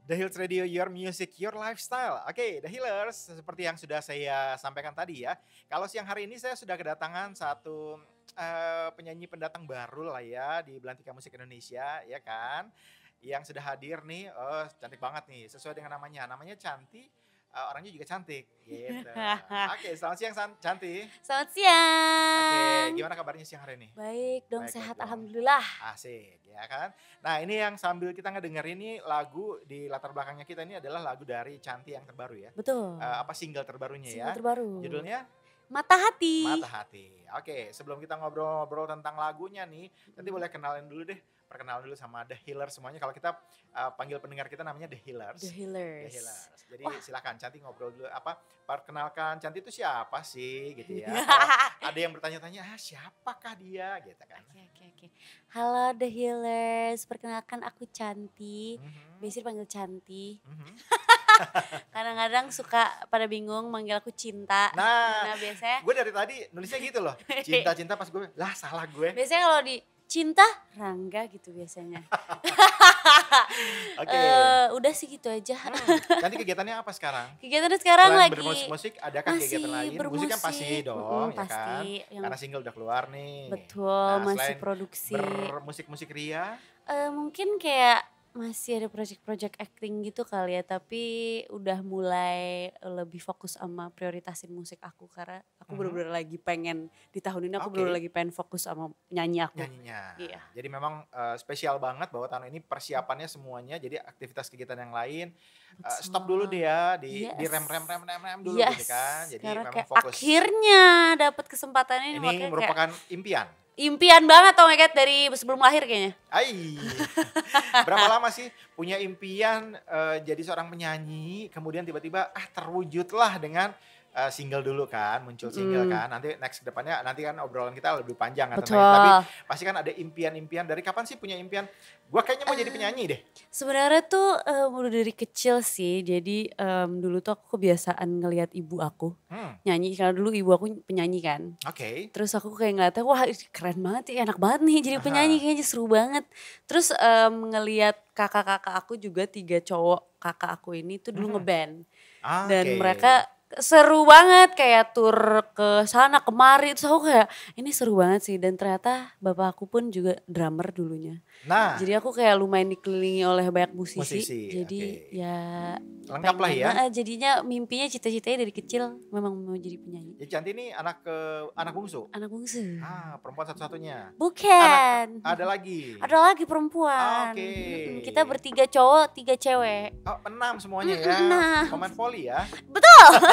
The Healers Radio, your music, your lifestyle. Oke, The Healers, seperti yang sudah saya sampaikan tadi ya. Kalau siang hari ini saya sudah kedatangan satu penyanyi pendatang baru lah ya di Belantika Musik Indonesia, ya kan. Yang sudah hadir nih, cantik banget nih, sesuai dengan namanya. Namanya Chanty, orangnya juga cantik gitu. Oke, selamat siang Chanty. Selamat Oke, siang. gimana kabarnya siang hari ini? Baik dong, Baik, sehat baik dong. alhamdulillah. Asik, ya kan. Nah ini yang sambil kita ngedengerin ini lagu di latar belakangnya kita ini adalah lagu dari Chanty yang terbaru ya. Betul. Apa single terbarunya ya. Single terbaru. Judulnya Mata Hati. Mata Hati. Oke, sebelum kita ngobrol-ngobrol tentang lagunya nih, nanti boleh kenalin dulu deh. Perkenalan dulu sama The Healers semuanya. Kalau kita panggil pendengar kita namanya The Healers. The Healers. The Healers. Jadi silakan Chanty ngobrol dulu. Perkenalkan Chanty itu siapa sih gitu ya. Ada yang bertanya-tanya, siapakah dia gitu kan. Oke. Halo The Healers, perkenalkan aku Chanty. Mhm. Biasanya dipanggil Chanty. Mhm. Kadang-kadang suka pada bingung manggil aku Cinta. Nah, biasanya gue dari tadi nulisnya gitu loh. Cinta-cinta pas gue, lah salah gue. biasanya kalau di Cinta Rangga gitu biasanya. Oke. Udah sih gitu aja. Nanti kegiatannya apa sekarang? Kegiatannya sekarang Selain lagi bermusik-musik, adakah kegiatan lain? Musik kan pasti dong, ya pasti. kan? Karena single udah keluar nih. Betul, Nah, masih selain produksi. bermusik-musik Ria, Mungkin kayak masih ada project-project acting gitu kali ya, tapi udah mulai lebih fokus sama prioritasin musik aku karena aku bener-bener lagi pengen di tahun ini aku bener-bener lagi pengen fokus sama nyanyi aku. nyanyinya. Iya. Jadi memang spesial banget bahwa tahun ini persiapannya semuanya, jadi aktivitas kegiatan yang lain stop dulu deh ya, di rem dulu gitu kan. Jadi karena memang kayak fokus. akhirnya dapat kesempatan ini Ini merupakan impian. Impian banget oh my god dari sebelum lahir kayaknya. Berapa lama sih punya impian jadi seorang penyanyi, kemudian tiba-tiba terwujudlah dengan single dulu kan, muncul single kan. Nanti next ke depannya nanti kan obrolan kita lebih panjang kan tentang itu. Tapi pasti kan ada impian-impian. Dari kapan sih punya impian? Gua kayaknya mau jadi penyanyi deh. Sebenarnya tuh udah dari kecil sih. Jadi dulu tuh aku kebiasaan ngelihat ibu aku nyanyi. Karena dulu ibu aku penyanyi kan. Oke. Terus aku kayak ngeliatnya wah keren banget ya, enak banget nih jadi penyanyi, kayaknya seru banget. Terus ngelihat kakak-kakak aku juga 3 cowok kakak aku ini tuh dulu ngeband. Dan mereka seru banget kayak tur ke sana kemari. Terus aku kayak ini seru banget sih. Dan ternyata bapak aku pun juga drummer dulunya. Nah, jadi aku kayak lumayan dikelilingi oleh banyak musisi. Jadi ya lengkap lah ya. Jadinya mimpinya cita-citanya dari kecil memang mau jadi penyanyi. Ya Chanty ini anak bungsu. Anak bungsu. Perempuan satu-satunya. Bukan. Ada lagi. Ada lagi perempuan. Oke. Kita bertiga cowok, 3 cewek. 6 semuanya ya. 6. Pemain volley ya. Betul.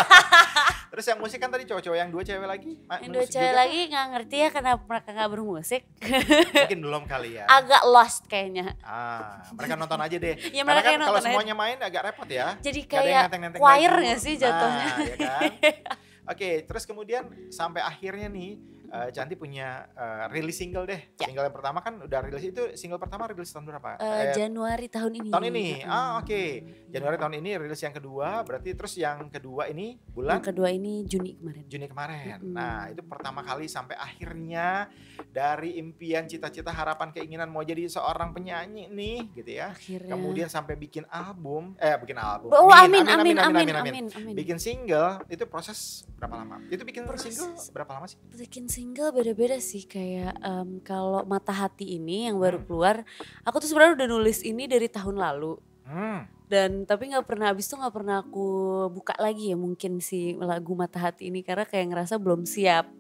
Terus yang musik kan tadi cowok-cowok, yang 2 cewek lagi. Yang 2 cewek lagi nggak ngerti ya kenapa mereka nggak bermusik. Mungkin belum kali ya. Agak lost kayaknya. Mereka nonton aja deh. Ya, karena kan nonton kalau aja. semuanya main agak repot ya. Jadi Gak ada yang kayak nenteng-nenteng choir baju. nggak sih jatuhnya? Ya kan? Oke, terus kemudian sampai akhirnya nih Chanty punya rilis single deh. Single yang pertama kan udah rilis, itu single pertama rilis tahun berapa? Januari tahun ini. Tahun ini. Oke. Januari tahun ini rilis yang kedua, berarti terus yang kedua ini bulan? Yang kedua ini Juni kemarin. Nah, itu pertama kali sampai akhirnya dari impian, cita-cita, harapan, keinginan mau jadi seorang penyanyi nih gitu ya. Akhirnya. Kemudian sampai bikin album. Amin. Bikin single, itu proses berapa lama? Itu bikin single berapa lama sih? Bikin single beda-beda sih, kayak kalau Mata Hati ini yang baru keluar, aku tuh sebenarnya udah nulis ini dari tahun lalu. Dan tapi nggak pernah aku buka lagi ya mungkin si lagu Mata Hati ini karena kayak ngerasa belum siap.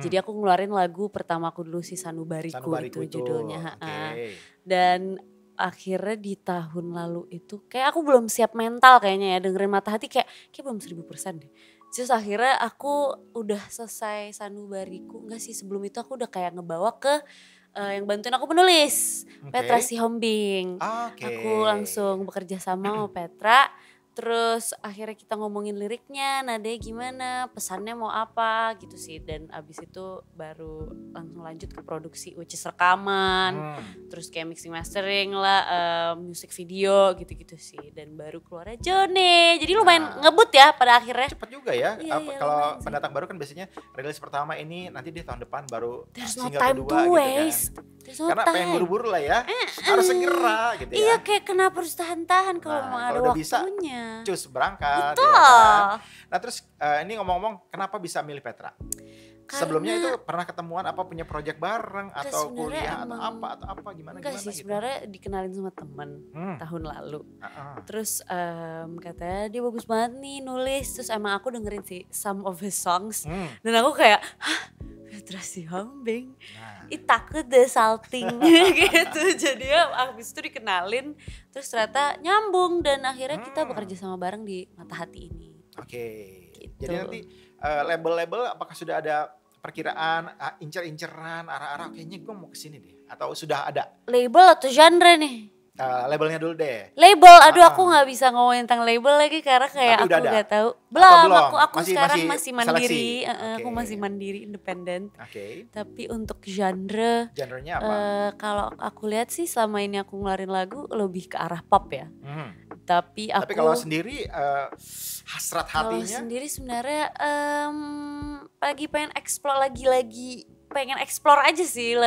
Jadi aku ngeluarin lagu pertama aku dulu si Sanubariku itu judulnya. Dan akhirnya di tahun lalu itu kayak aku belum siap mental kayaknya ya dengerin Mata Hati kayak belum 1000% deh. Terus akhirnya aku udah selesai Sanubariku, enggak sih sebelum itu aku udah kayak ngebawa ke yang bantuin aku menulis, Petra Sihombing. Aku langsung bekerja sama Petra. Terus akhirnya kita ngomongin liriknya, nadanya gimana, pesannya mau apa gitu sih. Dan abis itu baru langsung lanjut ke produksi, which is rekaman. Terus kayak mixing mastering lah, music video gitu-gitu sih. Dan baru keluar aja nih. Jadi lumayan ngebut ya pada akhirnya. Cepet juga ya. Iya, kalau pendatang baru kan biasanya rilis pertama ini, nanti di tahun depan baru There's single no time kedua to gitu waste. kan. There's no Karena pengen time. buru-buru lah ya, harus segera gitu ya. Iya, kayak kenapa harus tahan-tahan kalau memang ada kalau udah bisa, waktunya. cus berangkat. Betul. Ya kan? Nah terus ini ngomong-ngomong, kenapa bisa milih Petra? Sebelumnya itu Karena pernah ketemuan apa punya project bareng atau sebenarnya kuliah atau emang apa gimana enggak sih, gitu? sebenarnya dikenalin sama temen tahun lalu. Heeh. Terus katanya dia bagus banget nih nulis. Terus emang aku dengerin sih some of his songs. Dan aku kayak, hah, Petra Sihombing. Nah, Takut deh salting gitu. Jadi ya abis itu dikenalin. Terus ternyata nyambung. Dan akhirnya kita bekerja sama bareng di Mata Hati ini. oke. Gitu. Jadi nanti label-label apakah sudah ada perkiraan, incer-inceran, arah-arah kayaknya gue mau kesini deh. Atau sudah ada Label atau genre nih? labelnya dulu deh. Label, aduh aku nggak bisa ngomongin tentang label lagi karena kayak Tapi aku udah ada? nggak tahu. Belum? Aku sekarang Masih masih mandiri. seleksi? Aku Oke. masih mandiri, independen. Oke. Tapi untuk genre, Genrenya apa? kalau aku lihat sih selama ini aku ngeluarin lagu lebih ke arah pop ya. Tapi Tapi kalau sendiri hasrat kalau hatinya sendiri sebenarnya lagi pengen explore lagi pengen explore aja sih,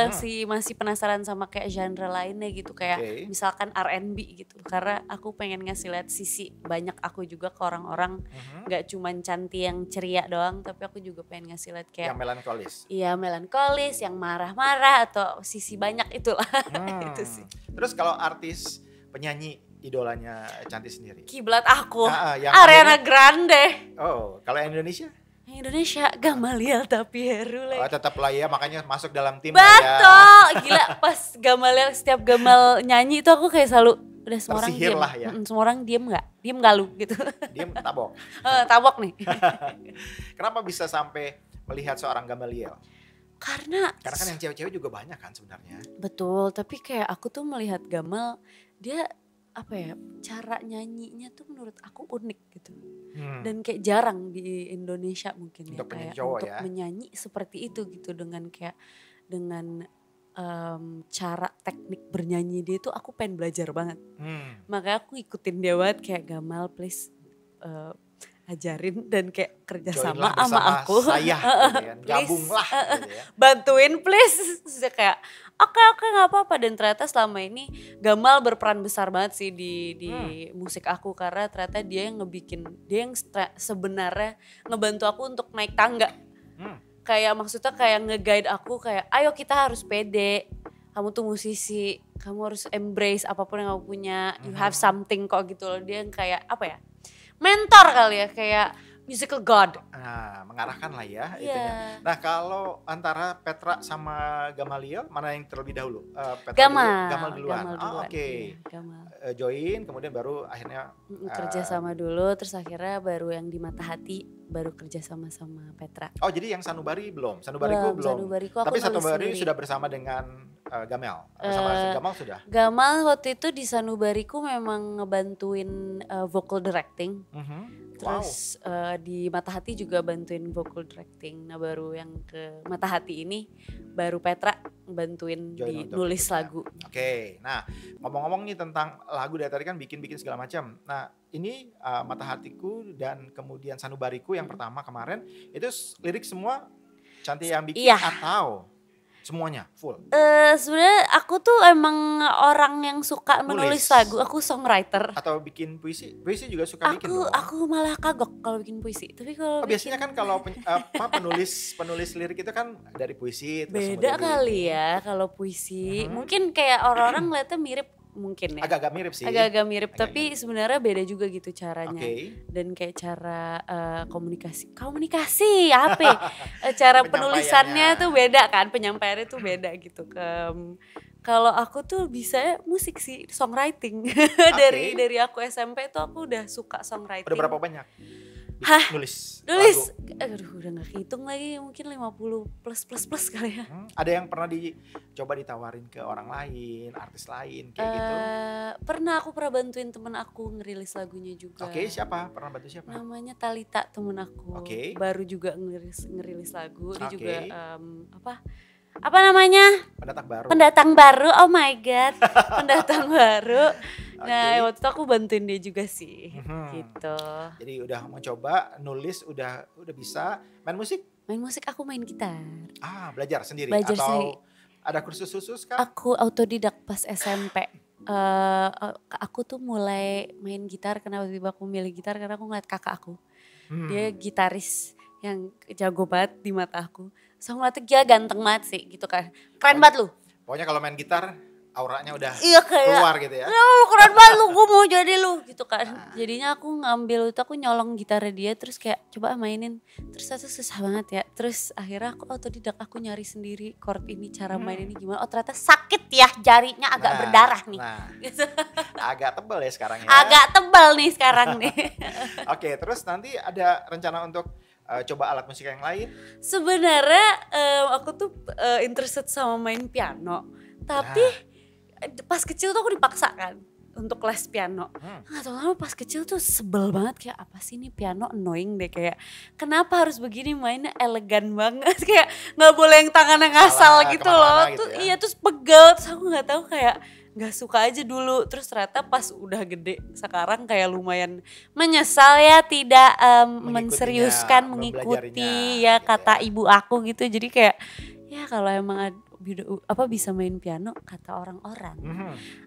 masih penasaran sama kayak genre lainnya gitu, kayak misalkan R&B gitu, karena aku pengen ngasih lihat sisi banyak aku juga ke orang-orang, nggak cuman cantik yang ceria doang, tapi aku juga pengen ngasih lihat kayak yang melankolis. Iya, melankolis, yang marah-marah atau sisi banyak itulah. Itu sih. Terus kalau artis penyanyi idolanya Cantik sendiri? Kiblat aku, yang Ariana Grande. Oh, kalau yang Indonesia? Indonesia Gamaliel tapi Heru lagi. Oh, tetap lah ya, makanya masuk dalam tim Betul, lah ya. gila pas Gamaliel, setiap Gamal nyanyi itu aku kayak selalu udah semua orang Tersihir diem. lah ya. Semua orang diem gak lu gitu. Diem tabok. Tabok nih. Kenapa bisa sampai melihat seorang Gamaliel? Karena kan yang cewek-cewek juga banyak kan sebenarnya. Betul, tapi kayak aku tuh melihat Gamal, dia apa ya, cara nyanyinya tuh menurut aku unik gitu. Dan kayak jarang di Indonesia mungkin untuk ya, kayak cowok untuk ya. menyanyi seperti itu gitu, dengan cara teknik bernyanyi dia tuh aku pengen belajar banget. Makanya aku ikutin dia banget, kayak Gamal please ajarin dan kayak kerjasama sama aku. Saya, gitu kan. Gabunglah. Gitu ya. Bantuin please. Terus dia kayak oke gak apa-apa. Dan ternyata selama ini Gamal berperan besar banget sih di musik aku, karena ternyata dia yang sebenarnya ngebantu aku untuk naik tangga. Kayak maksudnya kayak nge-guide aku kayak ayo kita harus pede. Kamu tuh musisi, kamu harus embrace apapun yang kamu punya. You have something kok gitu loh. Dia yang kayak apa ya, mentor kali ya, kayak musical god. Nah, mengarahkan lah ya Iya. itunya. Nah, kalau antara Petra sama Gamaliel, mana yang terlebih dahulu? Petra Gamal duluan. duluan. Oke. Iya, Gamal. Join, kemudian baru akhirnya kerja sama dulu, terus akhirnya baru yang di Mata Hati baru kerja sama Petra. Oh, jadi yang Sanubari belum? Sanubariku belum. Sanubariku aku Tapi nulis Sanubari sendiri. sudah bersama dengan Gamel. Sama Gamal sudah. Gamal waktu itu di Sanubariku memang ngebantuin vocal directing. Terus di Mata Hati juga bantuin vocal directing. Nah baru yang ke Mata Hati ini baru Petra bantuin di nulis lagu. Oke, nah ngomong-ngomong nih tentang lagu, dari tadi kan bikin-bikin segala macam. Nah ini Mata Hatiku dan kemudian Sanubariku yang pertama kemarin, itu lirik semua Cantik yang bikin atau semuanya full? Sebenarnya aku tuh emang orang yang suka menulis lagu. Aku songwriter. Atau bikin puisi? Puisi juga suka bikin dong? Aku malah kagok kalau bikin puisi. Tapi kalau biasanya kan kalau penulis lirik itu kan dari puisi. Beda kali ya kalau puisi. Mungkin kayak orang-orang ngeliatnya mirip mungkin ya. Agak-agak mirip sih. Agak-agak mirip, tapi sebenarnya beda juga gitu caranya. Okay. Dan kayak cara komunikasi apa ya? Cara penulisannya tuh beda kan, penyampaiannya tuh beda gitu. Kalau aku tuh bisa musik sih, songwriting. Dari aku SMP tuh aku udah suka songwriting. Udah berapa banyak? Nulis. Aduh udah gak kehitung lagi, mungkin 50 plus kali ya. Ada yang pernah dicoba ditawarin ke orang lain, artis lain kayak gitu? Aku pernah bantuin temen aku ngerilis lagunya juga. Oke, siapa? Pernah bantu siapa? Namanya Talita, temen aku. Baru juga ngerilis lagu. Dia juga apa namanya? Pendatang baru. Oh my god. Pendatang baru. Nah waktu itu aku bantuin dia juga sih. Gitu. Jadi udah mencoba nulis, udah bisa. Main musik? Main musik, aku main gitar. Belajar sendiri? Belajar atau sendiri. Ada kursus khusus kah? Aku autodidak pas SMP. Aku tuh mulai main gitar, kenapa tiba aku milih gitar, karena aku ngeliat kakak aku. Dia gitaris yang jago banget di mata aku. So aku ngeliatnya dia ganteng banget sih gitu kan. Keren banget lu. Pokoknya kalau main gitar auranya udah Iya kayak keluar gitu ya. lu keren banget lu, gue mau jadi lu gitu kan. Jadinya aku ngambil itu, aku nyolong gitarnya dia, terus kayak coba mainin. Terus itu susah banget ya. Terus akhirnya aku autodidak, aku nyari sendiri chord ini, cara main ini gimana. Oh ternyata sakit ya, jarinya agak berdarah nih. Gitu. Agak tebal ya sekarang ya. Agak tebal nih sekarang nih. Oke, terus nanti ada rencana untuk coba alat musik yang lain? Sebenarnya aku tuh interested sama main piano. Tapi pas kecil tuh aku dipaksa kan untuk les piano. Nggak tahu kenapa pas kecil tuh sebel banget, kayak apa sih ini piano annoying deh, kayak kenapa harus begini mainnya elegan banget, kayak nggak boleh yang tangannya ngasal gitu loh. Gitu ya. Iya terus pegel, terus aku nggak tahu, kayak nggak suka aja dulu. Terus ternyata pas udah gede sekarang kayak lumayan menyesal ya tidak menseriuskan mengikuti ya kata ibu aku gitu. Jadi kayak ya kalau emang bisa main piano, kata orang-orang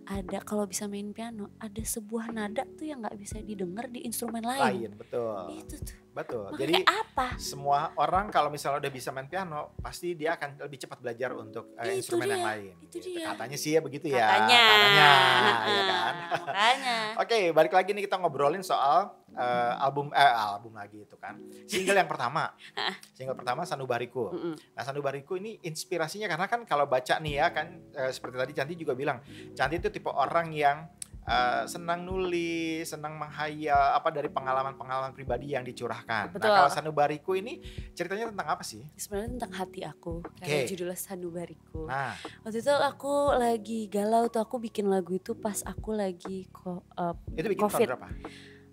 ada, kalau bisa main piano ada sebuah nada tuh yang nggak bisa didengar di instrumen lain. Betul. Itu tuh. Betul. Makanya Jadi apa? semua orang kalau misalnya udah bisa main piano, pasti dia akan lebih cepat belajar untuk instrumen yang lain. Itu gitu. dia. Katanya sih ya begitu ya. Katanya. Ya kan. Makanya. Oke, balik lagi nih kita ngobrolin soal album lagi itu kan. Single yang pertama. Single pertama Sanubariku. Nah, Sanubariku ini inspirasinya karena kan kalau baca nih ya kan seperti tadi Canti juga bilang, Canti itu tipe orang yang senang nulis, senang menghayal dari pengalaman-pengalaman pribadi yang dicurahkan. Betul. Nah, kalau Sanubariku ini ceritanya tentang apa sih? Sebenarnya tentang hati aku. Kayak judulnya Sanubariku. Nah, waktu itu aku lagi galau tuh, aku bikin lagu itu pas aku lagi itu bikin COVID. tahun berapa?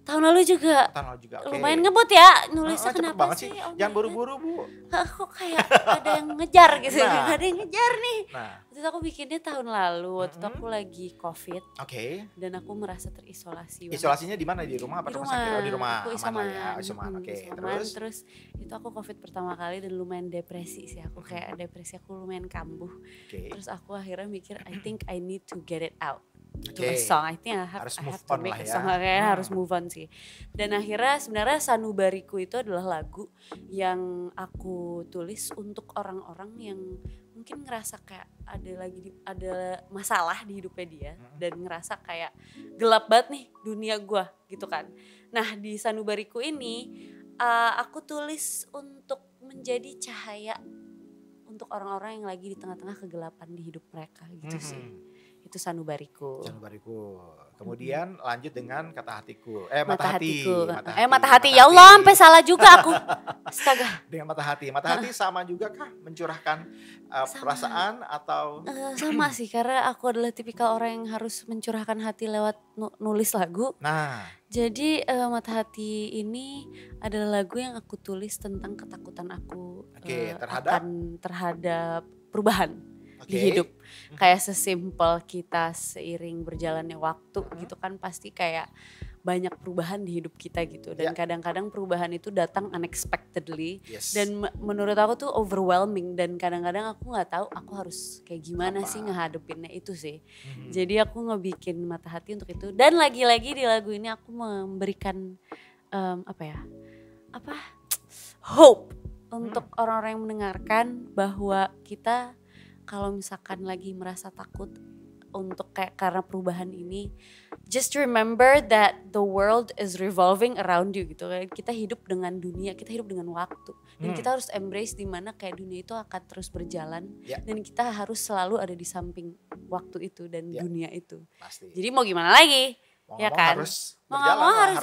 Tahun lalu juga. Okay. Lumayan ngebut ya nulisnya, kenapa banget sih? Oh jangan buru-buru Bu. Kok kayak ada yang ngejar gitu. Ada yang ngejar nih. Waktu itu aku bikinnya tahun lalu. Waktu itu aku lagi COVID. Dan aku merasa terisolasi. Isolasinya di mana? Di rumah apa di rumah sakit? Oh, di rumah. Aku isoman. Isoman. Terus itu aku COVID pertama kali dan lumayan depresi sih. Aku kayak depresi, aku lumayan kambuh. Terus aku akhirnya mikir, I think I need to get it out. To a song, I think I have to make a song. Harus move on sih. Dan akhirnya sebenarnya Sanubariku itu adalah lagu yang aku tulis untuk orang-orang yang mungkin ngerasa kayak ada masalah di hidupnya dia dan ngerasa kayak gelap banget nih dunia gue gitu kan. Nah di Sanubariku ini aku tulis untuk menjadi cahaya untuk orang-orang yang lagi di tengah-tengah kegelapan di hidup mereka gitu sih. Itu Sanubariku. Kemudian lanjut dengan Kata Hatiku. Mata hati. Ya Allah, sampai salah juga aku. Astaga. Dengan Mata Hati. Mata Hati sama juga kah mencurahkan perasaan atau? Sama sih, karena aku adalah tipikal orang yang harus mencurahkan hati lewat nulis lagu. Nah. Jadi Mata Hati ini adalah lagu yang aku tulis tentang ketakutan aku terhadap perubahan di hidup. Kayak sesimpel kita seiring berjalannya waktu gitu kan, pasti kayak banyak perubahan di hidup kita gitu. Dan kadang-kadang perubahan itu datang unexpectedly. Dan menurut aku tuh overwhelming. Dan kadang-kadang aku gak tahu aku harus kayak gimana sih ngehadepinnya itu sih. Jadi aku ngebikin Mata Hati untuk itu. Dan lagi-lagi di lagu ini aku memberikan hope untuk orang-orang yang mendengarkan, bahwa kita kalau misalkan lagi merasa takut untuk kayak karena perubahan ini, just remember that the world is revolving around you gitu. Kita hidup dengan dunia, kita hidup dengan waktu, dan kita harus embrace dimana kayak dunia itu akan terus berjalan, dan kita harus selalu ada di samping waktu itu dan dunia itu. Pasti. Jadi mau gimana lagi? Ya kan? Harus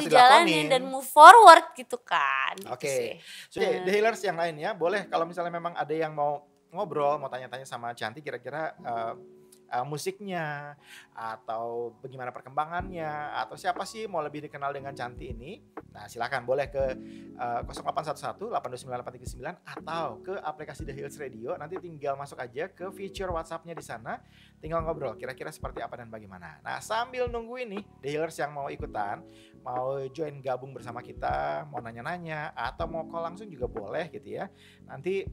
dijalanin dan move forward gitu kan. Oke. So, The Healers yang lain ya, boleh kalau misalnya memang ada yang mau ngobrol, mau tanya-tanya sama Canti kira-kira musiknya atau bagaimana perkembangannya, atau siapa sih mau lebih dikenal dengan Canti ini, nah silakan boleh ke 0811 829 839 atau ke aplikasi The Healers Radio. Nanti tinggal masuk aja ke feature WhatsApp-nya di sana, tinggal ngobrol kira-kira seperti apa dan bagaimana. Nah sambil nunggu ini The Healers yang mau ikutan, mau join gabung bersama kita, mau nanya-nanya atau mau call langsung juga boleh gitu ya. Nanti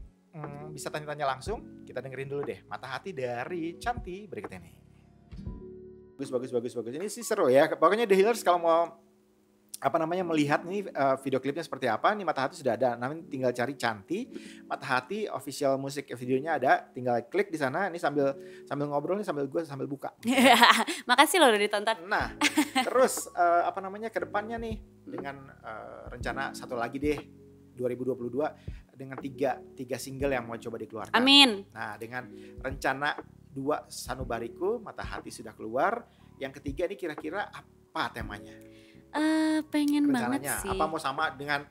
bisa tanya-tanya langsung, kita dengerin dulu deh Mata Hati dari Chanty berikut ini. Bagus. Ini sih seru ya. Pokoknya The Healers kalau mau melihat nih video klipnya seperti apa, nih Mata Hati sudah ada. Namanya tinggal cari Chanty Mata Hati official musik videonya ada, tinggal klik di sana. Ini sambil ngobrol nih, sambil buka. Makasih loh udah ditonton. Nah, terus ke depannya nih dengan rencana satu lagi deh 2022 dengan tiga single yang mau coba dikeluarkan. Amin. Nah, dengan rencana 2 Sanubariku, Mata Hati sudah keluar. Yang ketiga ini kira-kira apa temanya? Pengen rencananya banget sih. apa mau sama dengan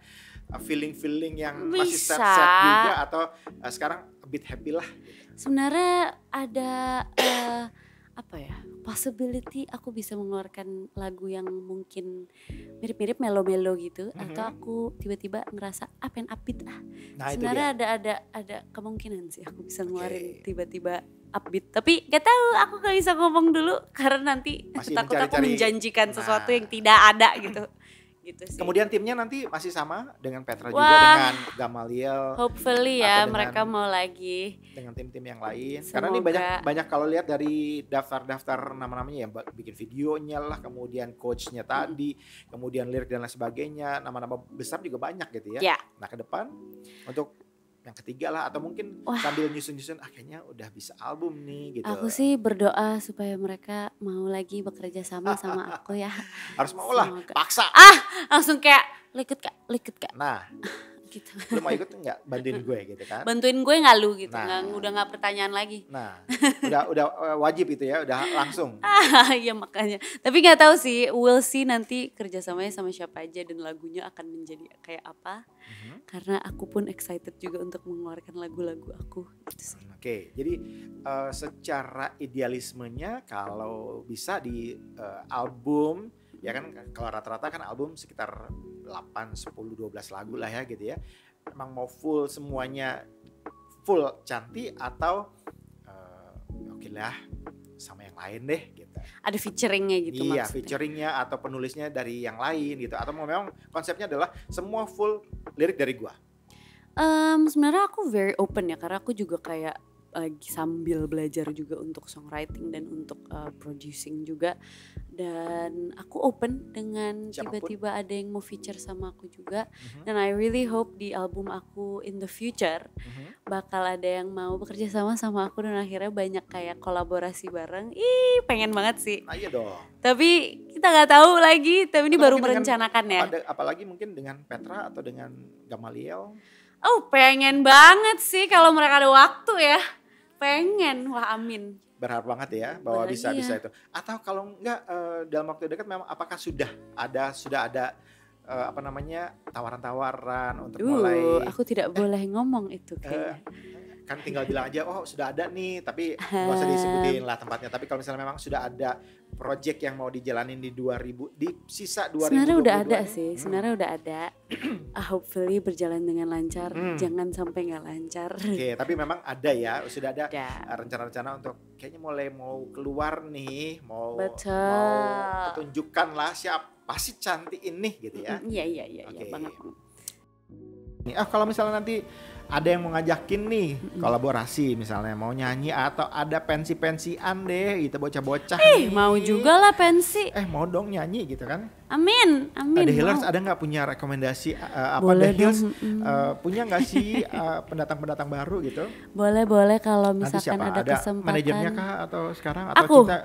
feeling yang masih Bisa. sad juga atau sekarang a bit happy lah gitu. Sebenarnya ada possibility aku bisa mengeluarkan lagu yang mungkin mirip-mirip melo-melo gitu, atau aku tiba-tiba ngerasa up and upbeat Nah, sebenarnya ada kemungkinan sih aku bisa ngeluarin tiba-tiba upbeat, tapi gak tahu, aku gak bisa ngomong dulu karena nanti masih takut aku menjanjikan sesuatu yang nah, tidak ada gitu sih. kemudian timnya nanti masih sama dengan Petra juga, dengan Gamaliel, hopefully ya atau mereka mau lagi dengan tim-tim yang lain. Semoga. Karena ini banyak kalau lihat dari daftar nama-namanya ya, bikin videonya lah, kemudian coachnya tadi, kemudian lirik dan lain sebagainya, nama-nama besar juga banyak gitu ya. Nah, ke depan untuk yang ketiga lah, atau mungkin sambil nyusun-nyusun kayaknya udah bisa album nih gitu. Aku sih berdoa supaya mereka mau lagi bekerja sama aku ya. Harus mau lah, paksa. Langsung kayak likut kak. Nah, gitu. Lu mau ikut nggak bantuin gue gitu kan? Bantuin gue nggak lu gitu, Nah. udah nggak pertanyaan lagi. Nah, udah wajib itu ya, udah langsung. Iya makanya. Tapi nggak tahu sih, we'll see nanti kerjasamanya sama siapa aja dan lagunya akan menjadi kayak apa. Karena aku pun excited juga untuk mengeluarkan lagu-lagu aku. Gitu sih. Oke, jadi secara idealismenya kalau bisa di album, ya kan kalau rata-rata kan album sekitar 8, 10, 12 lagu lah ya gitu ya. Emang mau full semuanya full Chanty atau oke lah sama yang lain deh gitu. Ada featuringnya gitu Iya, maksudnya. featuringnya atau penulisnya dari yang lain gitu. Atau memang konsepnya adalah semua full lirik dari gua. Sebenarnya aku very open ya, karena aku juga kayak lagi sambil belajar juga untuk songwriting dan untuk producing juga, dan aku open dengan Siapapun. tiba-tiba ada yang mau feature sama aku juga. Dan I really hope di album aku in the future bakal ada yang mau bekerja sama aku dan akhirnya banyak kayak kolaborasi bareng. Pengen banget sih. Nah, iya dong. Tapi kita nggak tahu lagi, tapi ini Atau baru mungkin merencanakan ya. Apalagi mungkin dengan Petra atau dengan Gamaliel. Pengen banget sih kalau mereka ada waktu ya. Pengen, wah amin. Berharap banget ya bahwa bisa Iya. itu. Atau kalau enggak dalam waktu dekat memang apakah sudah ada tawaran-tawaran untuk mulai, Aku tidak boleh ngomong itu kayaknya. kan tinggal bilang aja sudah ada nih, tapi nggak usah disebutin lah tempatnya. Tapi kalau misalnya memang sudah ada project yang mau dijalanin di sisa 2022 Sebenarnya udah ada ini, sih, sebenarnya udah ada. Hopefully berjalan dengan lancar, jangan sampai nggak lancar. Oke, tapi memang ada ya, sudah ada Ada. rencana-rencana untuk kayaknya mulai mau keluar nih, mau Betul. pertunjukan lah siapa sih Chanty ini gitu ya. Iya Oke. banget. Nih, kalau misalnya nanti ada yang mau ngajakin nih kolaborasi, misalnya mau nyanyi atau ada pensi-pensian deh gitu, bocah-bocah nih. Mau juga lah pensi. Mau dong nyanyi gitu kan. Amin. The Healers mau. ada nggak punya rekomendasi apa Boleh The Healers dong, punya nggak sih pendatang-pendatang baru gitu? Boleh kalau Nanti misalkan siapa? ada kesempatan. Manajernya kah atau sekarang atau Aku? kita?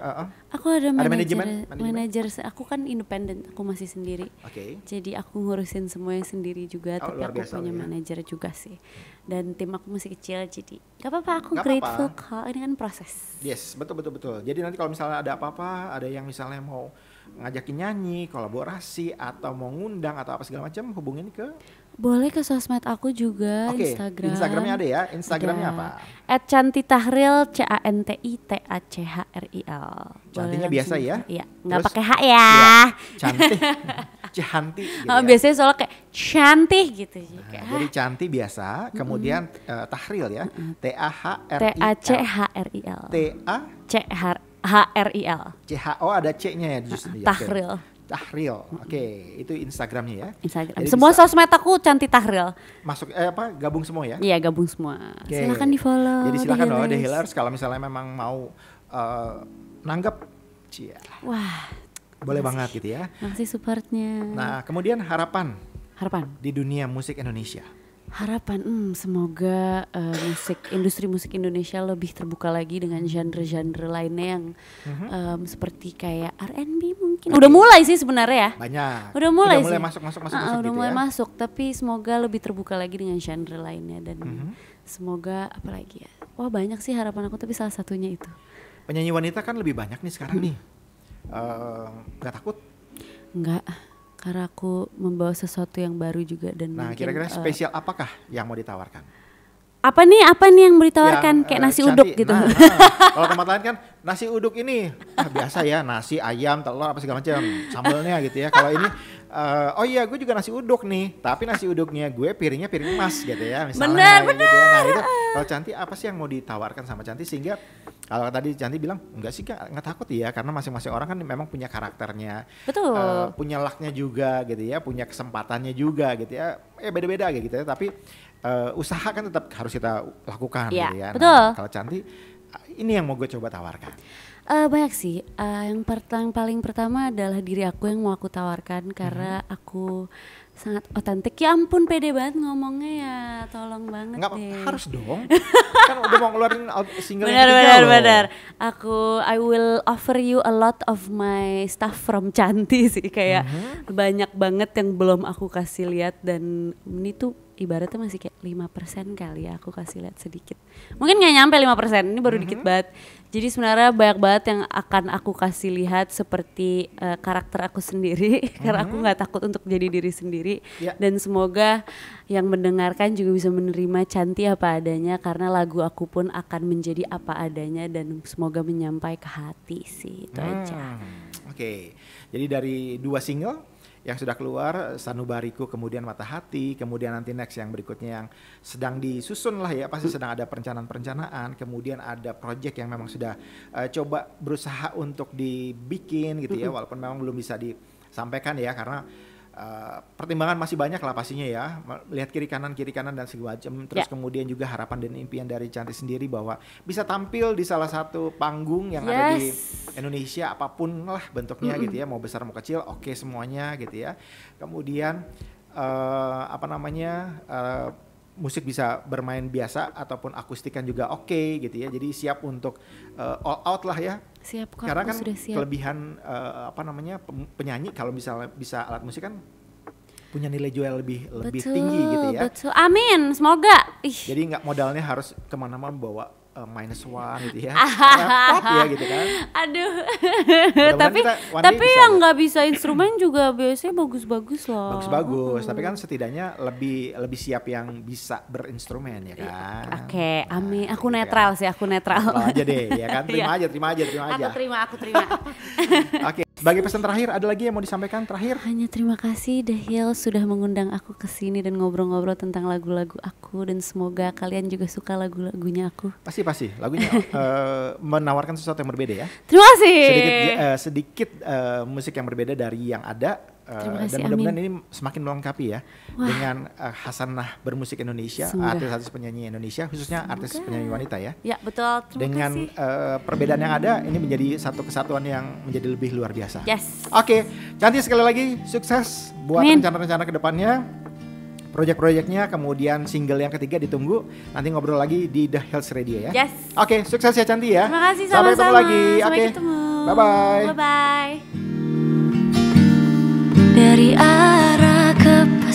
Aku ada manajemen? manajer. Aku kan independen, aku masih sendiri. Oke. Jadi aku ngurusin semuanya sendiri juga, tapi luar aku biasa punya ya. manajer juga sih. Dan tim aku masih kecil, jadi gak apa-apa, aku Gak grateful apa-apa. kok. Ini kan proses. Yes, betul. Jadi nanti kalau misalnya ada apa-apa, ada yang misalnya mau ngajakin nyanyi, kolaborasi atau mau ngundang atau apa segala macam, hubungin ke. Boleh ke sosmed aku juga, Oke, Instagram. Instagramnya ada ya. Instagramnya Ada. apa? @ChantyTahril, CANTITACHRIL. Cantiknya biasa ya? Iya, nggak Terus? pakai H ya. Cantik, Cihanti gitu ya. Biasanya soalnya kayak cantik gitu. Nah, jadi Chanty biasa, kemudian Tahril ya, TACHRIL. TACHRIL. CHRIL. ada C-nya ya justru. Tahril. Tahril. Oke, itu Instagramnya ya. Instagram. Jadi Semua bisa sosmed aku Cantik Tahril. masuk gabung semua ya. Iya, gabung semua. Oke. Silakan di-follow. Jadi silakan loh The Healers. Healers kalau misalnya memang mau nanggap, Wah, boleh banget gitu ya. makasih supportnya. Nah, kemudian harapan Harapan. di dunia musik Indonesia. Harapan, semoga industri musik Indonesia lebih terbuka lagi dengan genre-genre lainnya yang seperti kayak R&B mungkin. Udah mulai sih sebenarnya ya. Banyak. Udah mulai sih. masuk Udah gitu mulai ya. masuk, tapi semoga lebih terbuka lagi dengan genre lainnya dan semoga apa lagi ya. Wah, banyak sih harapan aku, tapi salah satunya itu. Penyanyi wanita kan lebih banyak nih sekarang nih. Gak takut? Enggak, karena aku membawa sesuatu yang baru juga dan Nah, mungkin, kira-kira spesial apakah yang mau ditawarkan? apa nih yang ditawarkan kayak nasi Cantik. uduk gitu. Nah, kalau tempat lain kan nasi uduk ini biasa ya, nasi ayam telur apa segala macam sambelnya gitu ya. Kalau ini oh iya gue juga nasi uduk nih, tapi nasi uduknya gue piringnya piring emas gitu ya misalnya. Bener, gitu ya. Nah itu kalau Cantik apa sih yang mau ditawarkan sama Cantik sehingga kalau tadi Cantik bilang enggak sih nggak takut ya, karena masing-masing orang kan memang punya karakternya, Betul. punya lucknya juga gitu ya, punya kesempatannya juga gitu ya, beda-beda gitu ya. Tapi usaha kan tetap harus kita lakukan Iya, gitu ya. betul. Nah, kalau Cantik ini yang mau gue coba tawarkan. Banyak sih. Yang paling pertama adalah diri aku yang mau aku tawarkan karena aku sangat otentik. Ya ampun, pede banget ngomongnya ya. Tolong banget Nggak deh. harus dong. Kan udah mau ngeluarin single yang ketiga loh. Benar. I will offer you a lot of my stuff from Cantik sih. Kayak banyak banget yang belum aku kasih lihat dan ini tuh ibaratnya masih kayak 5% kali ya, aku kasih lihat sedikit. Mungkin nggak nyampe 5%, ini baru dikit banget. Jadi sebenarnya banyak banget yang akan aku kasih lihat seperti karakter aku sendiri, karena aku nggak takut untuk jadi diri sendiri. Ya. Dan semoga yang mendengarkan juga bisa menerima Cantik apa adanya, karena lagu aku pun akan menjadi apa adanya dan semoga menyampai ke hati sih, itu aja. Oke. Jadi dari 2 single yang sudah keluar, Sanubariku, kemudian Mata Hati, kemudian nanti next yang berikutnya yang sedang disusun lah ya, pasti sedang ada perencanaan-perencanaan, kemudian ada project yang memang sudah coba berusaha untuk dibikin gitu ya, walaupun memang belum bisa disampaikan ya, karena pertimbangan masih banyak lah pastinya ya, lihat kiri kanan dan segala macam. Terus kemudian juga harapan dan impian dari Cantik sendiri bahwa bisa tampil di salah satu panggung yang ada di Indonesia, apapun lah bentuknya gitu ya, mau besar mau kecil, oke semuanya gitu ya. Kemudian musik bisa bermain biasa ataupun akustikan juga oke gitu ya. Jadi siap untuk all out lah ya. Siap kok, Karena kan sudah siap. kelebihan penyanyi kalau misalnya bisa alat musik kan punya nilai jual lebih tinggi gitu ya. Betul, amin, semoga. Jadi nggak modalnya harus kemana-mana bawa -1 gitu ya, repot ya gitu kan. Aduh. Mudah-mudahan kita one day tapi bisa yang deh. nggak bisa instrumen juga biasanya bagus-bagus loh. Bagus-bagus, tapi kan setidaknya lebih siap yang bisa berinstrumen ya kan. Oke, amin. Aku gitu netral kan. sih, aku netral. Netral aja deh ya kan, terima Iya. aja. Aku terima. Oke, sebagai pesan terakhir ada lagi yang mau disampaikan terakhir? Hanya terima kasih The Hills sudah mengundang aku ke sini dan ngobrol-ngobrol tentang lagu-lagu aku, dan semoga kalian juga suka lagu-lagunya aku. Pasti lagunya menawarkan sesuatu yang berbeda ya. Terima kasih. Sedikit musik yang berbeda dari yang ada. Terima kasih, Dan mudah-mudahan ini semakin melengkapi ya. Wah. Dengan hasanah bermusik Indonesia, Semoga. artis-artis penyanyi Indonesia, khususnya artis penyanyi wanita ya. Ya betul, terima Dengan kasih. perbedaan yang ada, ini menjadi satu kesatuan yang menjadi lebih luar biasa. Yes. Oke, Cantik sekali lagi sukses buat Amin. rencana-rencana ke depannya. Proyek-proyeknya, kemudian single yang ketiga ditunggu. Nanti ngobrol lagi di The Hills Radio ya. Yes. Oke, sukses ya Cantik ya. Terima kasih, Sampai ketemu sama-sama. lagi. Sampai Oke. ketemu. Bye-bye. Bye-bye. Dari